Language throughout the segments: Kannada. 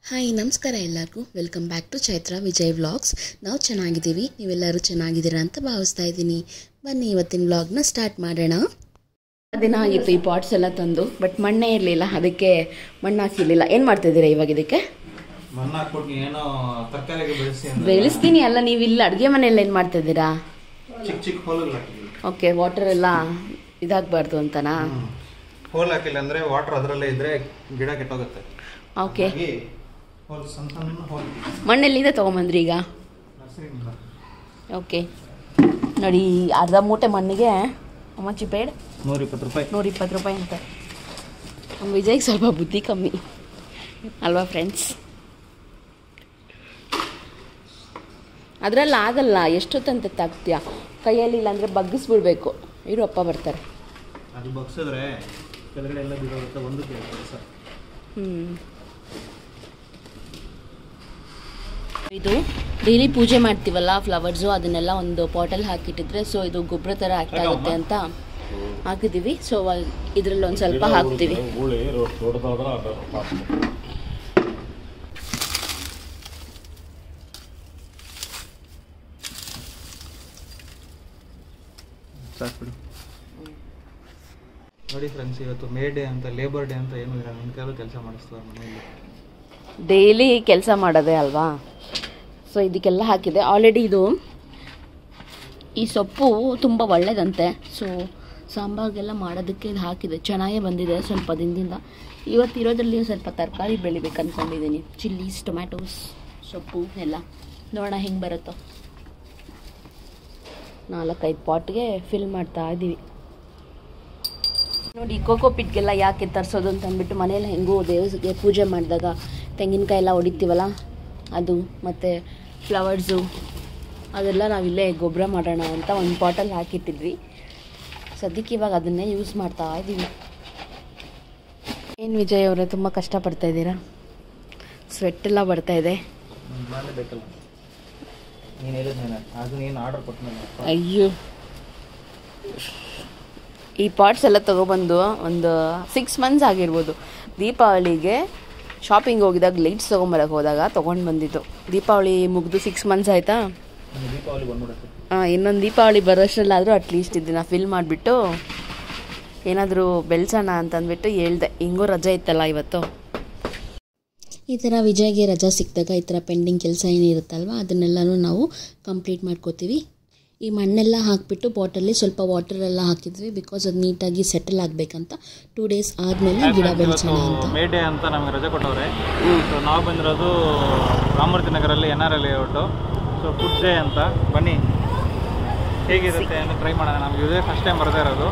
ಹಾಯ್ ನಮಸ್ಕಾರ ಎಲ್ಲರಿಗೂ welcome back to Chaitra Vijay vlogs. ನಾವು ಚೆನ್ನಾಗಿದ್ದೀವಿ, ನೀವೆಲ್ಲರೂ ಚೆನ್ನಾಗಿದ್ದೀರಾ ಅಂತ ಭಾವಿಸ್ತಾ ಇದ್ದೀನಿ. ಬನ್ನಿ ಇವತ್ತಿನ ವ್ಲಾಗ್ನ ಸ್ಟಾರ್ಟ್ ಮಾಡೋಣ. ದಿನ ಆಗಿತ್ತು ಈ ಪಾಟ್ಸ್ ಎಲ್ಲ ತಂದು, ಬಟ್ ಮಣ್ಣೇ ಇರಲಿಲ್ಲ, ಅದಕ್ಕೆ ಮಣ್ಣು ಹಾಕಿರಲಿಲ್ಲ. ಏನು ಮಾಡ್ತಿದ್ದೀರಾ ಇವಾಗ? ಇದಕ್ಕೆ ಬೆಳೆಸ್ತೀನಿ ಅಲ್ಲ, ನೀವು ಇಲ್ಲಿ ಅಡುಗೆ ಮನೆಯಲ್ಲಿ ಏನು ಮಾಡ್ತಿದ್ದೀರಾ? ಓಕೆ, ವಾಟರ್ ಎಲ್ಲ ಇದಾಗಬಾರ್ದು ಅಂತನಾ? ಹೋಲ್ ಹಾಕಿಲ್ಲ ಅಂದರೆ ವಾಟರ್ ಅದರಲ್ಲೇ ಇದ್ದರೆ ಗಿಡ ಕೆಟ್ಟೋಗುತ್ತೆ. ಓಕೆ, ಮಣ್ಣೆಲ್ಲಿದೆ ತೊಗೊಂಬಂದ್ರಿ ಈಗ? ಓಕೆ ನೋಡಿ, ಅರ್ಧ ಮೂಟೆ ಮಣ್ಣಿಗೆ ಮಚ್ಚಿ ಪೇಡ್ 120 ರೂಪಾಯಿ. 120 ರೂಪಾಯಿ ಅಂತ. ನಮ್ಮ ವಿಜಯ್ಗೆ ಸ್ವಲ್ಪ ಬುದ್ಧಿ ಕಮ್ಮಿ ಅಲ್ವಾ ಫ್ರೆಂಡ್ಸ್? ಅದರಲ್ಲಿ ಆಗಲ್ಲ, ಎಷ್ಟೊತ್ತಂತ ತಾಗ್ತೀಯ ಕೈಯಲ್ಲಿ, ಇಲ್ಲಾಂದರೆ ಬಗ್ಗಿಸ್ಬಿಡ್ಬೇಕು. ಇರು ಅಪ್ಪ ಬರ್ತಾರೆ. ಅದು ಬಗ್ಸಿದ್ರೆ ಕೆಳಗಡೆ ಎಲ್ಲ ಬಿಡೋಗುತ್ತೆ. ಒಂದು ಕೆಲಸ. ಇದು ಡೈಲಿ ಪೂಜೆ ಮಾಡ್ತೀವಲ್ಲ ಫ್ಲವರ್ಸು, ಅದನ್ನೆಲ್ಲ ಒಂದು ಪಾಟಲ್ಲಿ ಹಾಕಿಟ್ಟಿದ್ರೆ ಸೊ ಇದು ಗೊಬ್ಬರ ಥರ ಆ್ಯಕ್ಟ್ ಆಗುತ್ತೆ ಅಂತ ಹಾಕಿದ್ದೀವಿ. ಸೊ ಇದರಲ್ಲಿ ಒಂದು ಸ್ವಲ್ಪ ಹಾಕ್ತೀವಿ. ನೋಡಿ ಫ್ರೆಂಡ್ಸ್, ಇವತ್ತು ಮೇ ಡೇ ಅಂತ, ಲೇಬರ್ ಡೇ ಅಂತ ಏನು ಇರಲ್ಲ, ನಿಮ್ಮ ಕೈಯಲ್ಲಿ ಕೆಲಸ ಮಾಡಿಸ್ತಾರೆ ಮನೆಯಲ್ಲಿ. ಡೈಲಿ ಕೆಲಸ ಮಾಡೋದೇ ಅಲ್ವಾ? ಸೊ ಇದಕ್ಕೆಲ್ಲ ಹಾಕಿದೆ ಆಲ್ರೆಡಿ. ಇದು ಈ ಸೊಪ್ಪು ತುಂಬ ಒಳ್ಳೆಯದಂತೆ, ಸೊ ಸಾಂಬಾರಿಗೆಲ್ಲ ಮಾಡೋದಕ್ಕೆ ಇದು ಹಾಕಿದೆ. ಚೆನ್ನಾಗೇ ಬಂದಿದೆ ಸ್ವಲ್ಪ ದಿನದಿಂದ. ಇವತ್ತಿರೋದ್ರಲ್ಲಿ ಸ್ವಲ್ಪ ತರಕಾರಿ ಬೆಳಿಬೇಕು ಅಂದ್ಕೊಂಡಿದ್ದೀನಿ. ಚಿಲ್ಲೀಸ್, ಟೊಮ್ಯಾಟೋಸ್, ಸೊಪ್ಪು ಎಲ್ಲ ನೋಡೋಣ ಹೆಂಗೆ ಬರುತ್ತೋ. 4-5 ಪಾಟ್ಗೆ ಫಿಲ್ ಮಾಡ್ತಾ ಇದ್ದೀವಿ. ನೋಡಿ, ಕೋಕೋ ಪಿಟ್ಗೆಲ್ಲ ಯಾಕೆ ತರಿಸೋದು ಅಂತ ಅಂದ್ಬಿಟ್ಟು ಮನೇಲಿ ಹೆಂಗೂ ದೇವರಿಗೆ ಪೂಜೆ ಮಾಡಿದಾಗ ತೆಂಗಿನಕಾಯಿ ಎಲ್ಲ ಹೊಡಿತೀವಲ್ಲ ಅದು, ಮತ್ತು ಫ್ಲವರ್ಸು ಅದೆಲ್ಲ ನಾವಿಲ್ಲೇ ಗೊಬ್ಬರ ಮಾಡೋಣ ಅಂತ ಒಂದು ಪಾಟಲ್ಲಿ ಹಾಕಿಟ್ಟಿದ್ವಿ. ಸದ್ಯಕ್ಕೆ ಇವಾಗ ಅದನ್ನೇ ಯೂಸ್ ಮಾಡ್ತಾ ಇದ್ದೀವಿ. ಏನು ವಿಜಯ್ ಅವರೇ, ತುಂಬ ಕಷ್ಟಪಡ್ತಾ ಇದ್ದೀರಾ? ಸ್ವೆಟ್ ಎಲ್ಲ ಬರ್ತಾಯಿದೆ. ಅಯ್ಯೋ, ಈ ಪಾಟ್ಸ್ ಎಲ್ಲ ತೊಗೊಬಂದು ಒಂದು 6 ಮಂತ್ಸ್ ಆಗಿರ್ಬೋದು. ದೀಪಾವಳಿಗೆ ಶಾಪಿಂಗ್ ಹೋಗಿದಾಗ ಲೈಟ್ಸ್ ತೊಗೊಂಬರಕ್ಕೆ ಹೋದಾಗ ತೊಗೊಂಡು ಬಂದಿದ್ದು. ದೀಪಾವಳಿ ಮುಗಿದು 6 ಮಂತ್ಸ್ ಆಯಿತಾ? ಇನ್ನೊಂದು ದೀಪಾವಳಿ ಬರೋಷ್ಟರಲ್ಲಾದರೂ ಅಟ್ಲೀಸ್ಟ್ ಇದನ್ನು ಫಿಲ್ ಮಾಡಿಬಿಟ್ಟು ಏನಾದರೂ ಬೆಳೆಸೋಣ ಅಂತಂದ್ಬಿಟ್ಟು ಹೇಳ್ದೆ. ಹಿಂಗೂ ರಜೆ ಇತ್ತಲ್ಲ ಇವತ್ತು. ಈ ಥರ ವಿಜಯ್ಗೆ ರಜಾ ಸಿಕ್ಕಿದಾಗ ಈ ಥರ ಪೆಂಡಿಂಗ್ ಕೆಲಸ ಏನಿರುತ್ತಲ್ವ ಅದನ್ನೆಲ್ಲನೂ ನಾವು ಕಂಪ್ಲೀಟ್ ಮಾಡ್ಕೋತೀವಿ. ಈ ಮಣ್ಣೆಲ್ಲ ಹಾಕಿಬಿಟ್ಟು ಬಾಟಲ್ಲಿ ಸ್ವಲ್ಪ ವಾಟರೆಲ್ಲ ಹಾಕಿದ್ವಿ, ಬಿಕಾಸ್ ಅದು ನೀಟಾಗಿ ಸೆಟಲ್ ಆಗಬೇಕಂತ. 2 ಡೇಸ್ ಆದಮೇಲೆ ಗಿಡ ಬೆಳೆಸೋಣ ಅಂತ. ಮೇ ಡೇ ಅಂತ ನಮಗೆ ರಜೆ ಕೊಟ್ಟವ್ರೆ. ಸೊ ನಾವು ಬಂದಿರೋದು ರಾಮಮೂರ್ತಿ ನಗರಲ್ಲಿ NRL layout. So food day ಅಂತ. ಬನ್ನಿ ಹೇಗಿರುತ್ತೆ ಅಂತ ಟ್ರೈ ಮಾಡೋಣ. ನಮಗೆ ಇದೇ ಫಸ್ಟ್ ಟೈಮ್ ಬರ್ತಾ ಇರೋದು.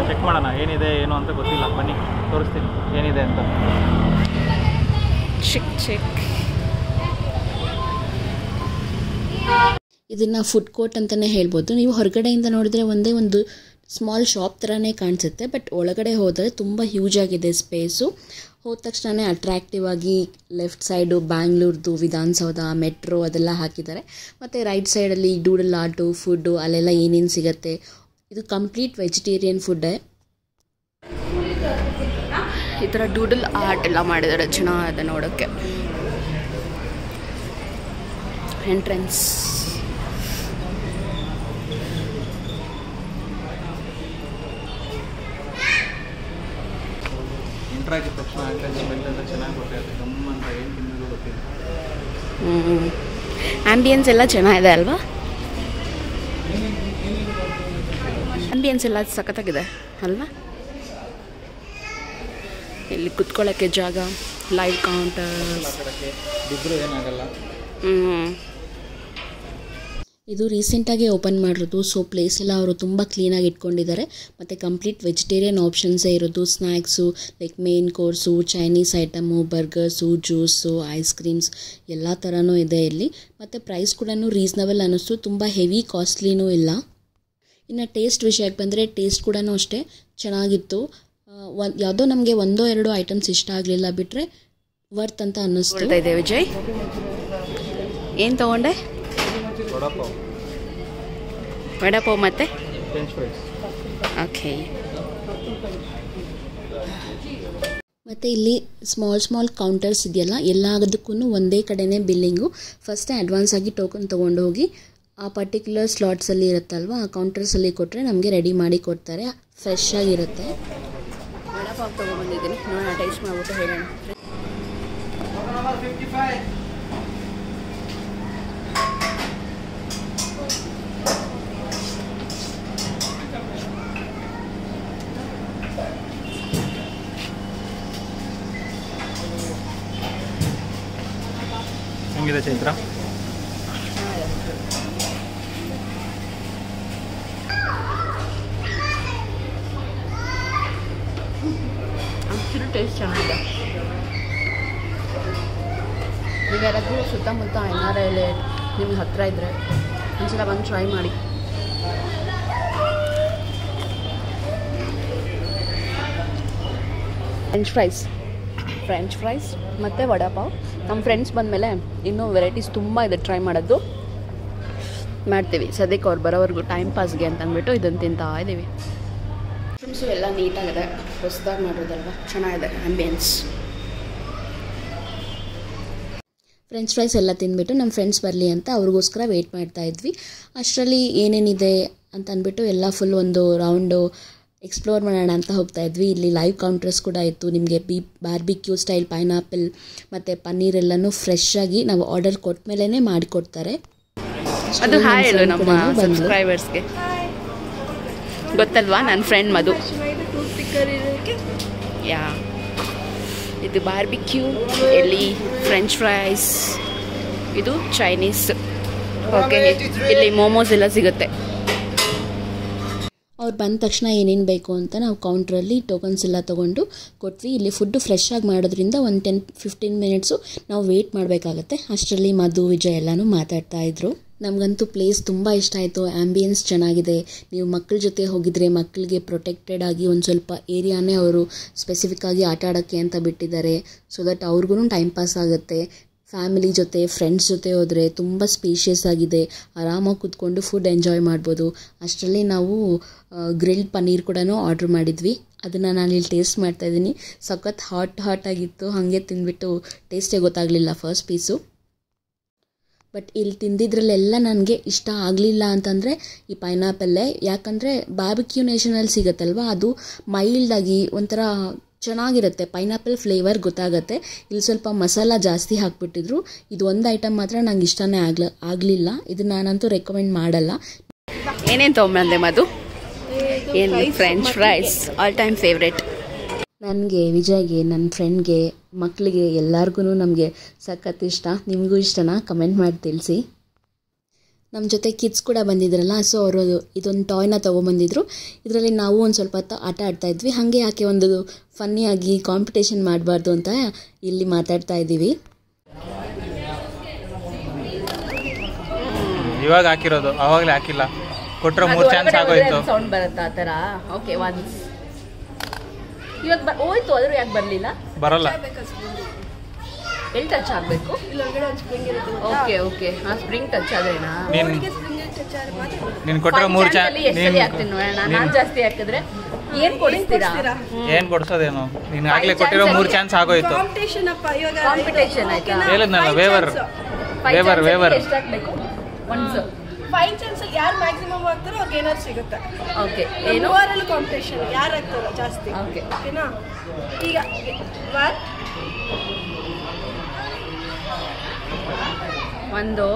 ಚೆಕ್ ಮಾಡೋಣ ಏನಿದೆ ಏನು ಅಂತ ಗೊತ್ತಿಲ್ಲ. ಬನ್ನಿ ತೋರಿಸ್ತೀನಿ ಏನಿದೆ ಅಂತ. ಇದನ್ನು ಫುಡ್ ಕೋರ್ಟ್ ಅಂತಲೇ ಹೇಳ್ಬೋದು. ನೀವು ಹೊರಗಡೆಯಿಂದ ನೋಡಿದ್ರೆ ಒಂದೇ ಒಂದು ಸ್ಮಾಲ್ ಶಾಪ್ ಥರನೇ ಕಾಣಿಸುತ್ತೆ, ಬಟ್ ಒಳಗಡೆ ಹೋದರೆ ತುಂಬ ಹ್ಯೂಜ್ ಆಗಿದೆ ಸ್ಪೇಸು. ಹೋದ ತಕ್ಷಣ ಅಟ್ರಾಕ್ಟಿವ್ ಆಗಿ ಲೆಫ್ಟ್ ಸೈಡು ಬ್ಯಾಂಗ್ಳೂರ್ದು ವಿಧಾನಸೌಧ, ಮೆಟ್ರೋ ಅದೆಲ್ಲ ಹಾಕಿದ್ದಾರೆ. ಮತ್ತು ರೈಟ್ ಸೈಡಲ್ಲಿ ಡೂಡಲ್ ಆರ್ಟು, ಫುಡ್ಡು ಅಲ್ಲೆಲ್ಲ ಏನೇನು ಸಿಗುತ್ತೆ. ಇದು ಕಂಪ್ಲೀಟ್ ವೆಜಿಟೇರಿಯನ್ ಫುಡ್ಡೇ. ಈ ಥರ ಡೂಡಲ್ ಆರ್ಟ್ ಎಲ್ಲ ಮಾಡಿದ್ದಾರೆ, ಚೆನ್ನಾಗಿದೆ ನೋಡೋಕ್ಕೆ. ಎಂಟ್ರೆನ್ಸ್ ಆಗಿದ ತಕ್ಷಣ ಸ್ಮೆಲ್ ಎಲ್ಲ ಚೆನ್ನಾಗಿ ಗೊತ್ತಾಗುತ್ತೆ. ಗಮ್ಮಂತ ಏನು ತಿನ್ನೋದು ಗೊತ್ತಿಲ್ಲ. ಆ್ಯಂಬಿಯನ್ಸ್ ಎಲ್ಲ ಚೆನ್ನಾಗಿದೆ ಅಲ್ವಾ? ಆ್ಯಂಬಿಯನ್ಸ್ ಎಲ್ಲ ಸಖತ್ತಾಗಿದೆ ಅಲ್ವಾ? ಇಲ್ಲಿ ಕುತ್ಕೊಳ್ಳೋಕ್ಕೆ ಜಾಗ, ಲೈವ್ ಕೌಂಟರ್ಸ್. ಬಿದ್ದರೂ ಏನಾಗಲ್ಲ. ಇದು ರೀಸೆಂಟಾಗಿ ಓಪನ್ ಮಾಡಿರೋದು. ಸೊ ಪ್ಲೇಸ್ ಎಲ್ಲ ಅವರು ತುಂಬ ಕ್ಲೀನಾಗಿ ಇಟ್ಕೊಂಡಿದ್ದಾರೆ. ಮತ್ತು ಕಂಪ್ಲೀಟ್ ವೆಜಿಟೇರಿಯನ್ ಆಪ್ಷನ್ಸೇ ಇರೋದು. Snacks like main course, Chinese item, burgers, juice, ice creams ಎಲ್ಲ ಥರನೂ ಇದೆ ಇಲ್ಲಿ. ಮತ್ತು ಪ್ರೈಸ್ ಕೂಡ ರೀಸ್ನಬಲ್ ಅನ್ನಿಸ್ತು, ತುಂಬ ಹೆವಿ ಕಾಸ್ಟ್ಲಿನೂ ಇಲ್ಲ. ಇನ್ನು ಟೇಸ್ಟ್ ವಿಷಯಕ್ಕೆ ಬಂದರೆ ಟೇಸ್ಟ್ ಕೂಡ ಅಷ್ಟೇ ಚೆನ್ನಾಗಿತ್ತು. ಯಾವುದೋ ನಮಗೆ 1-2 ಐಟಮ್ಸ್ ಇಷ್ಟ ಆಗಲಿಲ್ಲ, ಬಿಟ್ಟರೆ ವರ್ತ್ ಅಂತ ಅನ್ನಿಸ್ತು. ಇದೆ ವಿಜಯ್, ಏನು ತೊಗೊಂಡೆ? ವಡಾಪಾವ್ ಮತ್ತು ಓಕೆ. ಮತ್ತು ಇಲ್ಲಿ ಸ್ಮಾಲ್ ಕೌಂಟರ್ಸ್ ಇದೆಯಲ್ಲ, ಎಲ್ಲದಕ್ಕೂ ಒಂದೇ ಕಡೆನೇ ಬಿಲ್ಲಿಂಗು. ಫಸ್ಟೇ ಅಡ್ವಾನ್ಸ್ ಆಗಿ ಟೋಕನ್ ತೊಗೊಂಡು ಹೋಗಿ ಆ ಪರ್ಟಿಕ್ಯುಲರ್ ಸ್ಲಾಟ್ಸಲ್ಲಿ ಇರುತ್ತಲ್ವ, ಆ ಕೌಂಟರ್ಸಲ್ಲಿ ಕೊಟ್ಟರೆ ನಮಗೆ ರೆಡಿ ಮಾಡಿ ಕೊಡ್ತಾರೆ. ಫ್ರೆಶ್ ಆಗಿರುತ್ತೆ. ವಡಾ ಪಾವ್ ತೊಗೊಂಡ್ಬಂದಿದ್ದೀನಿ, ನೋಡೋಣ ಟೇಸ್ಟ್ ಮಾಡ್ಬಿಟ್ಟು ಹೇಳೋಣ. ಹೆಂಗಿದೆ ಚೈತ್ರ? ಟೇಸ್ಟ್ ಚೆನ್ನಾಗಿದೆ. ನೀವ್ಯಾರಾದ್ರೂ ಸುತ್ತಮುತ್ತ NRI ನಿಮ್ಗೆ ಹತ್ತಿರ ಇದ್ದರೆ ಒಂದ್ಸಲ ಬಂದು ಟ್ರೈ ಮಾಡಿ. ಫ್ರೆಂಚ್ ಫ್ರೈಸ್ ಮತ್ತು ವಡಾ ಪಾವ್. ನಮ್ಮ ಫ್ರೆಂಡ್ಸ್ ಬಂದಮೇಲೆ ಇನ್ನೂ ವೆರೈಟೀಸ್ ತುಂಬ ಇದೆ ಟ್ರೈ ಮಾಡೋದು. ಮಾಡ್ತೀವಿ ಸದ್ಯಕ್ಕೆ ಅವ್ರು ಬರೋವರೆಗೂ ಟೈಮ್ ಪಾಸ್ಗೆ ಅಂತ ಅಂದ್ಬಿಟ್ಟು ಇದನ್ನು ತಿಂತಾ ಇದ್ದೀವಿ. ರೂಮ್ಸು ಎಲ್ಲ ನೀಟಾಗಿದೆ, ಹೊಸದಾಗಿ ಮಾಡೋದಲ್ವ, ಚೆನ್ನಾಗಿದೆ ಆ್ಯಂಬಿಯನ್ಸ್. ಫ್ರೆಂಚ್ ಫ್ರೈಸ್ ಎಲ್ಲ ತಿಂದ್ಬಿಟ್ಟು ನಮ್ಮ ಫ್ರೆಂಡ್ಸ್ ಬರಲಿ ಅಂತ ಅವ್ರಿಗೋಸ್ಕರ ವೆಯ್ಟ್ ಮಾಡ್ತಾ ಇದ್ವಿ. ಅಷ್ಟರಲ್ಲಿ ಏನೇನಿದೆ ಅಂತ ಅಂದ್ಬಿಟ್ಟು ಎಲ್ಲ ಫುಲ್ ಒಂದು ರೌಂಡು ಎಕ್ಸ್ಪ್ಲೋರ್ ಮಾಡೋಣ ಅಂತ ಹೋಗ್ತಾ ಇದ್ವಿ. ಇಲ್ಲಿ ಲೈವ್ ಕೌಂಟರ್ಸ್ ಕೂಡ ಇತ್ತು. ನಿಮಗೆ ಬಾರ್ಬಿಕ್ಯೂ ಸ್ಟೈಲ್ ಪೈನಾಪಲ್ ಮತ್ತು ಪನ್ನೀರ್ ಎಲ್ಲನೂ ಫ್ರೆಶ್ ಆಗಿ ನಾವು ಆರ್ಡರ್ ಕೊಟ್ಟ ಮೇಲೇ ಮಾಡಿಕೊಡ್ತಾರೆ. ಅದು ಹಾಯ್ ಹೇಳು ನಮ್ಮ ಸಬ್ಸ್ಕ್ರೈಬರ್ಸ್ಗೆ. ಗೊತ್ತಲ್ವಾ ನನ್ನ ಫ್ರೆಂಡ್ ಮಧು. ಯಾ, ಇದು ಬಾರ್ಬಿಕ್ಯೂ, ಇಲ್ಲಿ ಫ್ರೆಂಚ್ ಫ್ರೈಸ್, ಇದು ಚೈನೀಸ್. ಓಕೆ, ಇಲ್ಲಿ ಮೋಮೋಸ್ ಎಲ್ಲ ಸಿಗುತ್ತೆ. ಅವ್ರು ಬಂದ ತಕ್ಷಣ ಏನೇನು ಬೇಕು ಅಂತ ನಾವು ಕೌಂಟ್ರಲ್ಲಿ ಟೋಕನ್ಸ್ ಎಲ್ಲ ತೊಗೊಂಡು ಕೊಟ್ವಿ. ಇಲ್ಲಿ ಫುಡ್ಡು ಫ್ರೆಶ್ ಆಗಿ ಮಾಡೋದ್ರಿಂದ ಒಂದು 10-15 ಮಿನಿಟ್ಸು ನಾವು ವೆಯ್ಟ್ ಮಾಡಬೇಕಾಗತ್ತೆ. ಅಷ್ಟರಲ್ಲಿ ಮಧು, ವಿಜಯ್ ಎಲ್ಲನೂ ಮಾತಾಡ್ತಾಯಿದ್ರು. ನಮಗಂತೂ ಪ್ಲೇಸ್ ತುಂಬ ಇಷ್ಟ ಆಯಿತು. ಆ್ಯಂಬಿಯನ್ಸ್ ಚೆನ್ನಾಗಿದೆ. ನೀವು ಮಕ್ಕಳ ಜೊತೆ ಹೋಗಿದರೆ ಮಕ್ಕಳಿಗೆ ಪ್ರೊಟೆಕ್ಟೆಡ್ ಆಗಿ ಒಂದು ಸ್ವಲ್ಪ ಏರಿಯಾನೇ ಅವರು ಸ್ಪೆಸಿಫಿಕ್ಕಾಗಿ ಆಟ ಆಡೋಕ್ಕೆ ಅಂತ ಬಿಟ್ಟಿದ್ದಾರೆ. ಸೊ ದಟ್ ಅವ್ರಿಗೂ ಟೈಮ್ ಪಾಸ್ ಆಗುತ್ತೆ. ಫ್ಯಾಮಿಲಿ ಜೊತೆ, ಫ್ರೆಂಡ್ಸ್ ಜೊತೆ ಹೋದರೆ ತುಂಬ ಸ್ಪೇಷಿಯಸ್ ಆಗಿದೆ. ಆರಾಮಾಗಿ ಕೂತ್ಕೊಂಡು ಫುಡ್ ಎಂಜಾಯ್ ಮಾಡ್ಬೋದು. ಅಷ್ಟರಲ್ಲಿ ನಾವು ಗ್ರಿಲ್ಡ್ ಪನ್ನೀರ್ ಕೂಡ ಆರ್ಡ್ರ್ ಮಾಡಿದ್ವಿ. ಅದನ್ನು ನಾನು ಇಲ್ಲಿ ಟೇಸ್ಟ್ ಮಾಡ್ತಾಯಿದ್ದೀನಿ. ಸಖತ್ ಹಾಟ್ ಆಗಿತ್ತು. ಹಾಗೆ ತಿಂದ್ಬಿಟ್ಟು ಟೇಸ್ಟೇ ಗೊತ್ತಾಗಲಿಲ್ಲ ಫಸ್ಟ್ ಪೀಸು. ಬಟ್ ಇಲ್ಲಿ ತಿಂದಿದ್ರಲ್ಲೆಲ್ಲ ನನಗೆ ಇಷ್ಟ ಆಗಲಿಲ್ಲ ಅಂತಂದರೆ ಈ ಪೈನಾಪಲ್ಲೇ. ಯಾಕಂದರೆ ಬಾರ್ಬಿಕ್ಯೂ ನೇಷನಲ್ಲಿ ಸಿಗುತ್ತಲ್ವ, ಅದು ಮೈಲ್ಡಾಗಿ ಒಂಥರ ಚೆನ್ನಾಗಿರುತ್ತೆ. ಪೈನಾಪಲ್ ಫ್ಲೇವರ್ ಗೊತ್ತಾಗುತ್ತೆ. ಇಲ್ಲಿ ಸ್ವಲ್ಪ ಮಸಾಲ ಜಾಸ್ತಿ ಹಾಕ್ಬಿಟ್ಟಿದ್ರು. ಇದು ಒಂದು ಐಟಮ್ ಮಾತ್ರ ನಂಗೆ ಇಷ್ಟನೇ ಆಗಲಿಲ್ಲ. ಇದನ್ನು ನಾನಂತೂ ರೆಕಮೆಂಡ್ ಮಾಡಲ್ಲ. ಏನೇನು ತೊಗೊಂಬಂದೆ ಮಧು? ಏನು French fries all time favourite. ನನಗೆ, ವಿಜಯ್ಗೆ, ನನ್ನ ಫ್ರೆಂಡ್ಗೆ, ಮಕ್ಕಳಿಗೆ ಎಲ್ಲರಿಗೂ ನಮಗೆ ಸಖತ್ ಇಷ್ಟ. ನಿಮಗೂ ಇಷ್ಟನಾ? ಕಮೆಂಟ್ ಮಾಡಿ ತಿಳಿಸಿ. ನಮ್ಮ ಜೊತೆ ಕಿಡ್ಸ್ ಕೂಡ ಬಂದಿದ್ರಲ್ಲ, ಸೊ ಅವರು ಇದೊಂದು ಟಾಯ್ನ ತೊಗೊಂಬಂದಿದ್ರು. ಇದರಲ್ಲಿ ನಾವು ಒಂದು ಸ್ವಲ್ಪ ಹೊತ್ತು ಆಟ ಆಡ್ತಾಯಿದ್ವಿ. ಹಾಗೆ ಯಾಕೆ ಒಂದು ಫನ್ನಿಯಾಗಿ ಕಾಂಪಿಟೇಷನ್ ಮಾಡಬಾರ್ದು ಅಂತ ಇಲ್ಲಿ ಮಾತಾಡ್ತಾ ಇದ್ದೀವಿ. ಇವಾಗ ಹಾಕಿರೋದು, ಆವಾಗಲೇ ಹಾಕಿಲ್ಲ. ಕೊಟ್ಟರೆ 3 ಚಾನ್ಸ್ ಆಗೋಯ್ತು. ಸೌಂಡ್ ಬರುತ್ತಾ ಆ ಥರ? ಓಕೆ, ಒನ್ಸ್ ಇವಾಗ ಹೋಯ್ತು. ಆದರೂ ಯಾಕೆ ಬರಲಿಲ್ಲ? ಬರಲ್ಲ. ಎಲ್ಲಿ ಟಚ್ ಆಗಬೇಕು? ಓಕೆ, ಆ ಸ್ಪ್ರಿಂಗ್ ಟಚ್ ಆದ್ರೇನಾ? ನೀನು ಕೊಟ್ಟರೆ 3 ಚಾನ್ಸ್. ಎಷ್ಟಲ್ಲಿ ಹಾಕ್ತೀನಿ ನೋಡೋಣ. ನಾನು ಜಾಸ್ತಿ ಹಾಕಿದ್ರೆ ಏನು ಕೊಡಿಸ್ತೀರಾ? ಏನು ಕೊಡ್ಸೋದೇನು? ನೀನು ಆಗಲೇ ಕೊಟ್ಟಿರೋ 3 ಚಾನ್ಸ್ ಆಗೋಯ್ತು. ಕಾಂಪಿಟೇಷನ್ ಆಯ್ತಾ? ಹೇಳಿದ್ನಲ್ಲ, ವೇವರ್ ಎಷ್ಟು ಹಾಕ್ಬೇಕು? 5 ಚಾನ್ಸ್ ಯಾರು ಮ್ಯಾಕ್ಸಿಮಮ್ ಆಗ್ತಾರೋ ಅವ್ರಿಗೆ ಏನಾದ್ರು ಸಿಗುತ್ತೆ. ಓಕೆ, ಏನು ಓವರಾಲ್ ಕಾಂಪಿಟೇಷನ್ ಯಾರು ಆಗ್ತಾರೋ ಜಾಸ್ತಿ. ಓಕೆ, ಓಕೆನಾ? ಈಗ 1 2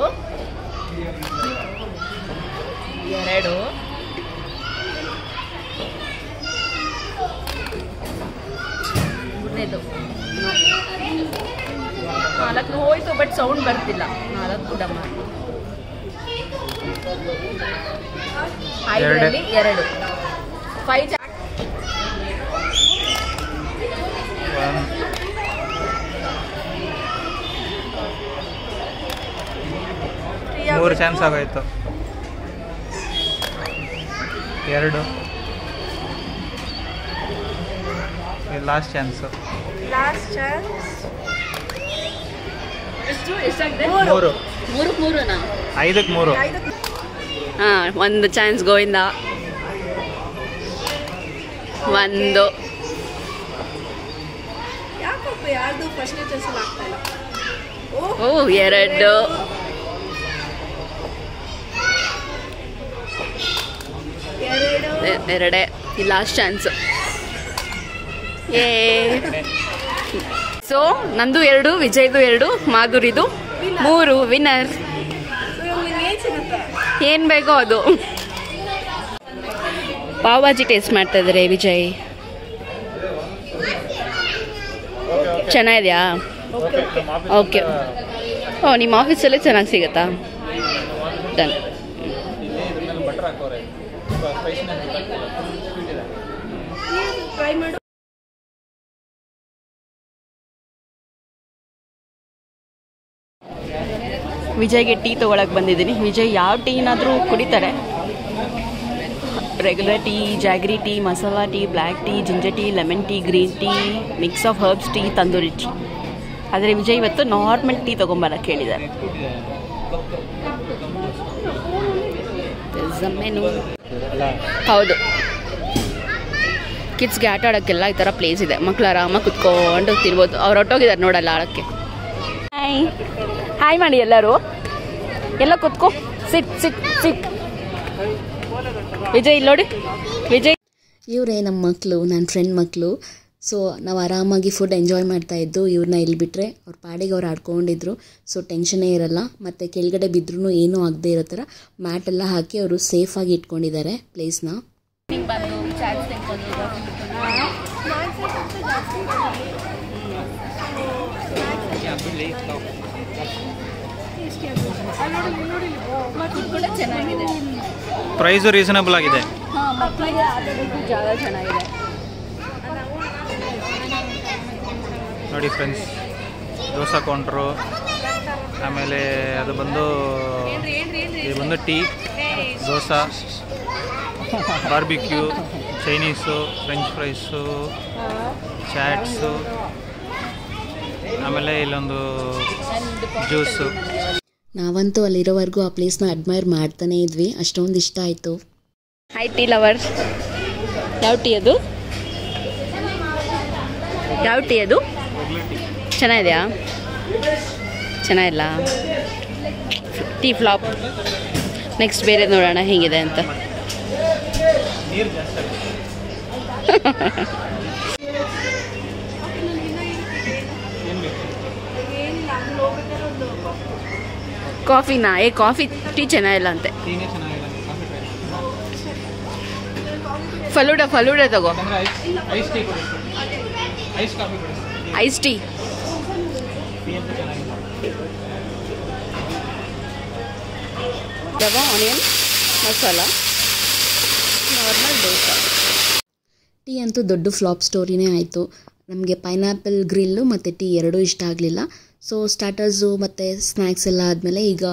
ಮೂರನೇದು 4 ಹೋಯ್ತು. ಬಟ್ ಸೌಂಡ್ ಬರ್ತಿಲ್ಲ. 4 ಕೂಡ 5ರಲ್ಲಿ 2 5 3 ಚಾನ್ಸ್ ಆಗೋಯ್ತು. 2 ಲಾಸ್ಟ್ ಚಾನ್ಸ್. ಎಷ್ಟಾಗಿದೆ? 3. 3 5ಕ್ಕೆ 3. ಹಾಂ, 1 ಚಾನ್ಸ್ ಗೋವಿಂದ. 1 ಯಾರ್ದು ಫಸ್ಟ್ನೇ ಚಾನ್ಸಲ್ಲಿ ಆಗ್ತಾ ಇಲ್ಲ. ಓ 2 2 ಈ ಲಾಸ್ಟ್ ಚಾನ್ಸ್. ಸೊ ನಂದು 2, ವಿಜಯ್ದು 2, ಮಾಧುರಿದು 3 ವಿನ್ನರ್. ಏನು ಬೇಕೋ ಅದು. ಪಾವ್ ಭಾಜಿ ಟೇಸ್ಟ್ ಮಾಡ್ತಾ ಇದ್ದಾರೆ ವಿಜಯ್. ಚೆನ್ನಾಗಿದೆಯಾ? ಓಕೆ. ಓ ನಿಮ್ಮ ಆಫೀಸಲ್ಲೇ ಚೆನ್ನಾಗಿ ಸಿಗುತ್ತಾ? ಡನ್. ಟ್ರೈ ಮಾಡು. ವಿಜಯ್ಗೆ ಟೀ ತೊಗೊಳಕ್ಕೆ ಬಂದಿದ್ದೀನಿ. ವಿಜಯ್ ಯಾವ ಟೀನಾದರೂ ಕುಡಿತಾರೆ. Regular tea, jaggery tea, masala tea, black tea, ginger tea, lemon tea, green tea, mix of herbs tea, tandoori tea. ಆದರೆ ವಿಜಯ್ ಇವತ್ತು ನಾರ್ಮಲ್ ಟೀ ತೊಗೊಂಬರಕ್ಕೆ ಹೇಳಿದ್ದಾರೆ. ಹೌದು, ಕಿಡ್ಸ್ಗೆ ಆಟ ಆಡೋಕ್ಕೆಲ್ಲ ಈ ಥರ ಪ್ಲೇಸ್ ಇದೆ. ಮಕ್ಕಳು ಆರಾಮಾಗಿ ಕುತ್ಕೊಂಡು ತಿರ್ಬೋದು. ಅವ್ರು ಹೊಟ್ಟೋಗಿದ್ದಾರೆ ನೋಡಲ್ಲ ಆಡೋಕ್ಕೆ. ಹಾಯ್ ಹಾಯ್ ಮಾಡಿ ಎಲ್ಲರೂ. ಎಲ್ಲ ಕುತ್ಕೋ. ಸಿಟ್ ಸಿಟ್ ಸಿಟ್. ವಿಜಯ್ ಇಲ್ಲಿ ನೋಡಿ. ವಿಜಯ್ ಇವರೇ ನಮ್ಮ ಮಕ್ಕಳು, ನನ್ನ ಫ್ರೆಂಡ್ ಮಕ್ಕಳು. ಸೊ ನಾವು ಆರಾಮಾಗಿ ಫುಡ್ ಎಂಜಾಯ್ ಮಾಡ್ತಾಯಿದ್ದು. ಇವ್ರನ್ನ ಇಲ್ಲಿ ಬಿಟ್ಟರೆ ಅವ್ರ ಪಾಡಿಗೆ ಅವ್ರು ಆಡ್ಕೊಂಡಿದ್ರು. ಸೊ ಟೆನ್ಷನ್ನೇ ಇರಲ್ಲ. ಮತ್ತು ಕೆಳಗಡೆ ಬಿದ್ದರೂ ಏನೂ ಆಗದೆ ಇರೋ ಥರ ಮ್ಯಾಟೆಲ್ಲ ಹಾಕಿ ಅವರು ಸೇಫಾಗಿ ಇಟ್ಕೊಂಡಿದ್ದಾರೆ ಪ್ಲೇಸ್ನ. ಪ್ರೈಸು ರೀಸನಬಲ್ ಆಗಿದೆ. ಜಾಗ ಚೆನ್ನಾಗಿದೆ ನೋಡಿ ಫ್ರೆಂಡ್ಸ್. ದೋಸೆ ಕೌಂಟ್ರು, ಆಮೇಲೆ ಅದು ಬಂದು ಇದು ಬಂದು tea, dosa, barbecue, Chinese, French fries, chaats, ಆಮೇಲೆ ಇಲ್ಲೊಂದು ಜ್ಯೂಸು. ನಾವಂತೂ ಅಲ್ಲಿರೋವರೆಗೂ ಆ ಪ್ಲೇಸ್ನ ಅಡ್ಮೈರ್ ಮಾಡ್ತಾನೇ ಇದ್ವಿ. ಅಷ್ಟೊಂದು ಇಷ್ಟ ಆಯಿತು. High tea lover. ಯಾವ ಟೀ ಅದು? ಯಾವ ಟೀ ಅದು? ಚೆನ್ನಾಗಿದೆಯಾ? ಚೆನ್ನಾಗಿಲ್ಲ. Tea flap. ನೆಕ್ಸ್ಟ್ ಬೇರೆ ನೋಡೋಣ ಹೇಗಿದೆ ಅಂತ. ಕಾಫಿನಾ? ಕಾಫಿ ಟೀ ಚೆನ್ನಾಗಿಲ್ಲ ಅಂತೆ. ಫಲೂಡ ತಗೋ. Ice tea. Rava onion masala, normal dosa. Tea ಅಂತೂ ದೊಡ್ಡ ಫ್ಲಾಪ್ ಸ್ಟೋರಿನೇ ಆಯಿತು. ನಮಗೆ ಪೈನಾಪಲ್ ಗ್ರಿಲ್ಲು ಮತ್ತು ಟೀ ಎರಡೂ ಇಷ್ಟ ಆಗಲಿಲ್ಲ. ಸೊ ಸ್ಟಾರ್ಟರ್ಸು ಮತ್ತು ಸ್ನ್ಯಾಕ್ಸ್ ಎಲ್ಲ ಆದಮೇಲೆ ಈಗ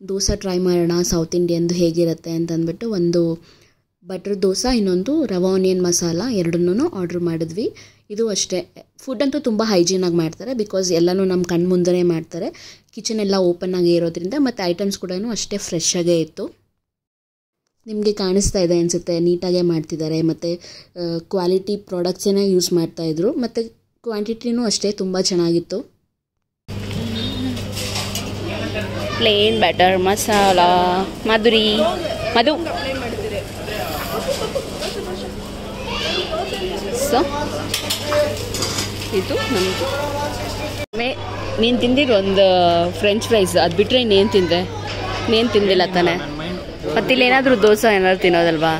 ದೋಸೆ ಟ್ರೈ ಮಾಡೋಣ ಸೌತ್ ಇಂಡಿಯನ್ದು ಹೇಗಿರುತ್ತೆ ಅಂತಂದ್ಬಿಟ್ಟು ಒಂದು ಬಟರ್ ದೋಸೆ, ಇನ್ನೊಂದು ರವಾ ಆನಿಯನ್ ಮಸಾಲ ಎರಡನ್ನೂ ಆರ್ಡ್ರ್ ಮಾಡಿದ್ವಿ. ಇದು ಅಷ್ಟೇ. ಫುಡ್ ಅಂತೂ ತುಂಬ ಹೈಜೀನಾಗಿ ಮಾಡ್ತಾರೆ. ಬಿಕಾಸ್ ಎಲ್ಲನೂ ನಮ್ಮ ಕಣ್ಣು ಮುಂದೆನೇ ಮಾಡ್ತಾರೆ. ಕಿಚನ್ ಎಲ್ಲ ಓಪನ್ ಆಗಿ ಇರೋದ್ರಿಂದ ಮತ್ತು ಐಟಮ್ಸ್ ಕೂಡ ಅಷ್ಟೇ ಫ್ರೆಶ್ ಆಗೇ ಇತ್ತು. ನಿಮಗೆ ಕಾಣಿಸ್ತಾ ಇದೆ ಅನಿಸುತ್ತೆ, ನೀಟಾಗೇ ಮಾಡ್ತಿದ್ದಾರೆ. ಮತ್ತು ಕ್ವಾಲಿಟಿ ಪ್ರಾಡಕ್ಟ್ಸನ್ನೇ ಯೂಸ್ ಮಾಡ್ತಾಯಿದ್ರು. ಮತ್ತು ಕ್ವಾಂಟಿಟಿನೂ ಅಷ್ಟೇ ತುಂಬ ಚೆನ್ನಾಗಿತ್ತು. Plain butter masala. Madhu so ಇದು ನಮ್ಮದು. ನೀನು ತಿಂದಿದ್ದು ಒಂದು ಫ್ರೆಂಚ್ ಫ್ರೈಸ್, ಅದು ಬಿಟ್ಟರೆ ಇನ್ನೇನು ತಿಂದೆ? ಇನ್ನೇನು ತಿಂದಿಲ್ಲ ತಾನೆ? ಮತ್ತಿಲ್ಲಿ ಏನಾದರೂ ದೋಸೆ ಏನಾದ್ರು ತಿನ್ನೋದಲ್ವಾ?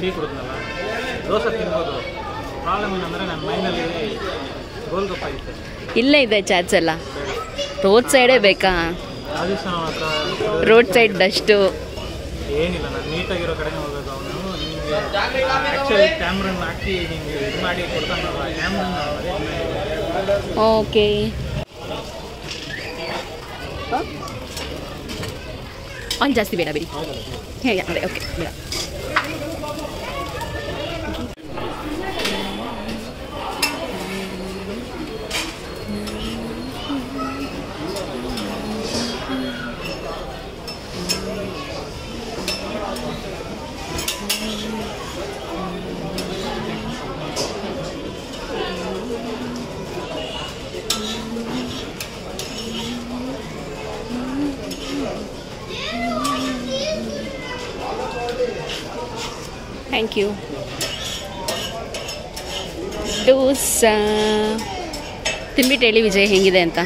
ಇಲ್ಲೇ ಇದೆ ಚಾಟ್ಸ್ ಎಲ್ಲ. ರೋಡ್ ಸೈಡೇ ಬೇಕಾ? Road side dust. ಏನಿಲ್ಲ, ನಾನು ನೀಟಾಗಿರೋ ಕಡೆನೇ ಹೋಗೋದು. ಅವನು ನಿಮಗೆ ಆ್ಯಕ್ಚುಲಿ ಕ್ಯಾಮ್ರನ್ನ ಹಾಕಿ ನಿಮಗೆ ಇದು ಮಾಡಿ ಕೊಡ್ತಾನಲ್ಲ, ಕ್ಯಾಮ್ರನ್ನ ಓಕೆ. ಆನ್ ಜಾಸ್ತಿ ಬೇಡ ಬಿಡಿ. ಹೇಗೆ ಅದೇ ಓಕೆ ಬೇಡ. Thank you. ದೋಸಾ ತಿನ್ಬಿಟ್ಟು ಹೇಳಿ ವಿಜಯ್ ಹೇಗಿದೆ ಅಂತ.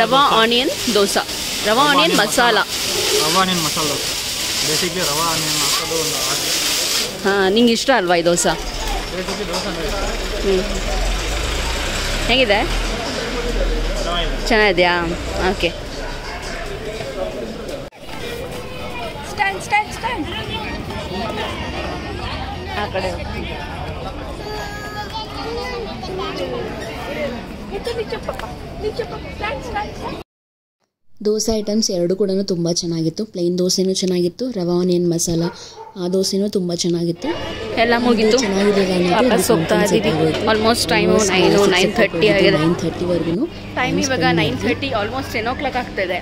ರವಾ ಆನಿಯನ್ ದೋಸಾ, ರವಾ ಆನಿಯನ್ ಮಸಾಲ. ರವಾ ಆನಿಯನ್ ಮಸಾಲ ದೋಸೆ ಬೇಸಿಕ್ಲಿ ರವಾ ಆನಿಯನ್ ಹಾಕೋದು ಒಂದು ಹಾಂ, ನಿಂಗೆ ಇಷ್ಟ ಅಲ್ವಾ ಈ ದೋಸಾ? ಬೇಸಿಕ್ಲಿ ದೋಸೆ ಹೇಗಿದೆ? ಚೆನ್ನಾಗಿದೆಯಾ? ಓಕೆ. ಆ ಕಡೆ ದೋಸೆ ಐಟಮ್ಸ್ ಎರಡು ಕೂಡ ತುಂಬ ಚೆನ್ನಾಗಿತ್ತು. ಪ್ಲೇನ್ ದೋಸೆನೂ ಚೆನ್ನಾಗಿತ್ತು, ರವಾ ಆನಿಯನ್ ಮಸಾಲ ಆ ದೋಸೆನೂ ತುಂಬ ಚೆನ್ನಾಗಿತ್ತು. ಎಲ್ಲ ಮುಗಿತು, ವಾಪಸ್ ಹೋಗ್ತಾ ಇದ್ದೀವಿ. ಆಲ್ಮೋಸ್ಟ್ ಟೈಮು 9:30 ಆಗಿದೆ. 9:30ವರೆಗೂ ಟೈಮ್ ಇವಾಗ 9:30, ಆಲ್ಮೋಸ್ಟ್ 10 o'clock ಆಗ್ತಾಯಿದೆ.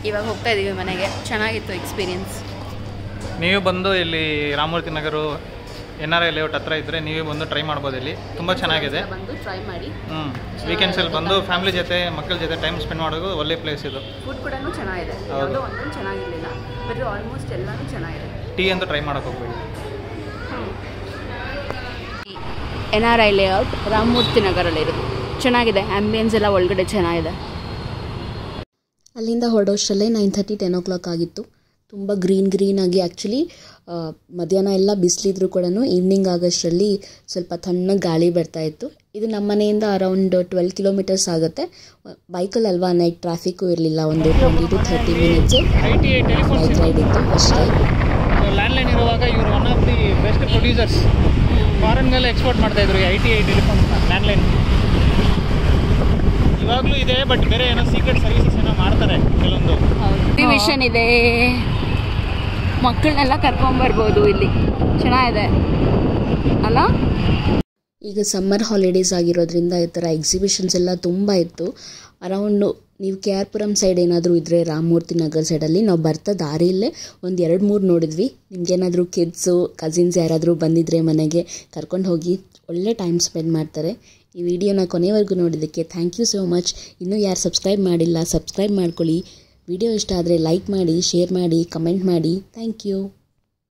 ಇವಾಗ ಹೋಗ್ತಾ ಇದ್ದೀವಿ ಮನೆಗೆ. ಚೆನ್ನಾಗಿತ್ತು ಎಕ್ಸ್ಪೀರಿಯನ್ಸ್. ನೀವು ಬಂದು ಇಲ್ಲಿ ರಾಮಮೂರ್ತಿ ನಗರ NRI ಲೇಔಟ್ ಹತ್ರ ಇದ್ದರೆ ನೀವೇ ಬಂದು ಟ್ರೈ ಮಾಡ್ಬೋದು. ಇಲ್ಲಿ ತುಂಬ ಚೆನ್ನಾಗಿದೆ. ಬಂದು ಟ್ರೈ ಮಾಡಿ. ವೀಕೆಂಡ್ಸಲ್ಲಿ ಬಂದು ಫ್ಯಾಮಿಲಿ ಜೊತೆ ಮಕ್ಕಳ ಜೊತೆ ಟೈಮ್ ಸ್ಪೆಂಡ್ ಮಾಡೋದು ಒಳ್ಳೆ ಪ್ಲೇಸ್ ಇದು. ಫುಡ್ ಕೂಡ ಚೆನ್ನಾಗಿದೆ, ಯಾವುದೋ ಒಂದೊಂದು ಚೆನ್ನಾಗಿರಲಿಲ್ಲ, ಬಟ್ ಆಲ್ಮೋಸ್ಟ್ ಎಲ್ಲನೂ ಚೆನ್ನಾಗಿದೆ. ಟೀ ಅಂತೂ ಟ್ರೈ ಮಾಡೋಕೆ ಹೋಗ್ಬೇಡಿ. NRI ಲೇಔಟ್ ರಾಮಮೂರ್ತಿ ನಗರಲ್ಲಿರೋದು ಚೆನ್ನಾಗಿದೆ. ಆ್ಯಂಬಿಯನ್ಸ್ ಎಲ್ಲ ಒಳಗಡೆ ಚೆನ್ನಾಗಿದೆ. ಅಲ್ಲಿಂದ ಹೊರಡೋಷ್ಟರಲ್ಲೇ 9:30, 10 o'clock ಆಗಿತ್ತು. ತುಂಬ ಗ್ರೀನ್ ಆಗಿ ಆ್ಯಕ್ಚುಲಿ ಮಧ್ಯಾಹ್ನ ಎಲ್ಲ ಬಿಸಿಲಿದ್ರು ಕೂಡ ಈವ್ನಿಂಗ್ ಆಗೋಷ್ಟರಲ್ಲಿ ಸ್ವಲ್ಪ ತಣ್ಣಗೆ ಗಾಳಿ ಬರ್ತಾಯಿತ್ತು. ಇದು ನಮ್ಮ ಮನೆಯಿಂದ ಅರೌಂಡ್ 12 kilometers ಆಗುತ್ತೆ. ಬೈಕಲ್ಲಿ ಅಲ್ವಾ, ನೈಟ್ ಟ್ರಾಫಿಕ್ಕು ಇರಲಿಲ್ಲ. ಒಂದು 20 to 30 minutes ಬೈಕ್ ರೈಡ್ ಇತ್ತು ಅಷ್ಟೇ. ಲ್ಯಾಂಡ್ಲೈನ್ ಇರುವಾಗ ಇವರು one of the best producers. ಫಾರಿನ್ಗೆಲ್ಲ ಎಕ್ಸ್ಪೋರ್ಟ್ ಮಾಡ್ತಾಯಿದ್ರು ITA ಟೆಲಿಫೋನ್ ಲ್ಯಾಂಡ್ಲೈನ್. ಇವಾಗಲೂ ಇದೆ, ಬಟ್ ಬೇರೆ ಏನೋ ಸೀಕ್ರೆಟ್ ಸರ್ವಿಸಸ್ ಏನೋ ಮಾಡ್ತಾರೆ ಕೆಲವೊಂದು. ವಿಷನ್ ಇದೆ, ಮಕ್ಕಳನ್ನೆಲ್ಲ ಕರ್ಕೊಂಬರ್ಬೋದು ಇಲ್ಲಿ. ಚೆನ್ನಾಗಿದೆ ಅಲ್ಲ? ಈಗ ಸಮ್ಮರ್ ಹಾಲಿಡೇಸ್ ಆಗಿರೋದ್ರಿಂದ ಈ ಥರ ಎಕ್ಸಿಬಿಷನ್ಸ್ ಎಲ್ಲ ತುಂಬ ಇತ್ತು. ಅರೌಂಡು ನೀವು KR ಪುರಂ ಸೈಡ್ ಏನಾದರೂ ಇದ್ದರೆ, ರಾಮಮೂರ್ತಿ ನಗರ್ ಸೈಡಲ್ಲಿ ನಾವು ಬರ್ತಾ ದಾರಿಯಲ್ಲೇ ಒಂದು 2-3 ನೋಡಿದ್ವಿ. ನಿಮಗೇನಾದರೂ ಕಿಡ್ಸು ಕಸಿನ್ಸ್ ಯಾರಾದರೂ ಬಂದಿದ್ದರೆ ಮನೆಗೆ ಕರ್ಕೊಂಡು ಹೋಗಿ ಒಳ್ಳೆ ಟೈಮ್ ಸ್ಪೆಂಡ್ ಮಾಡ್ತಾರೆ. ಈ ವಿಡಿಯೋನ ಕೊನೆವರೆಗೂ ನೋಡಿದ್ದಕ್ಕೆ ಥ್ಯಾಂಕ್ ಯು ಸೋ ಮಚ್. ಇನ್ನೂ ಯಾರು ಸಬ್ಸ್ಕ್ರೈಬ್ ಮಾಡಿಲ್ಲ, ಸಬ್ಸ್ಕ್ರೈಬ್ ಮಾಡ್ಕೊಳ್ಳಿ. ವಿಡಿಯೋ ಇಷ್ಟ ಆದರೆ ಲೈಕ್ ಮಾಡಿ, ಶೇರ್ ಮಾಡಿ, ಕಮೆಂಟ್ ಮಾಡಿ. Thank you.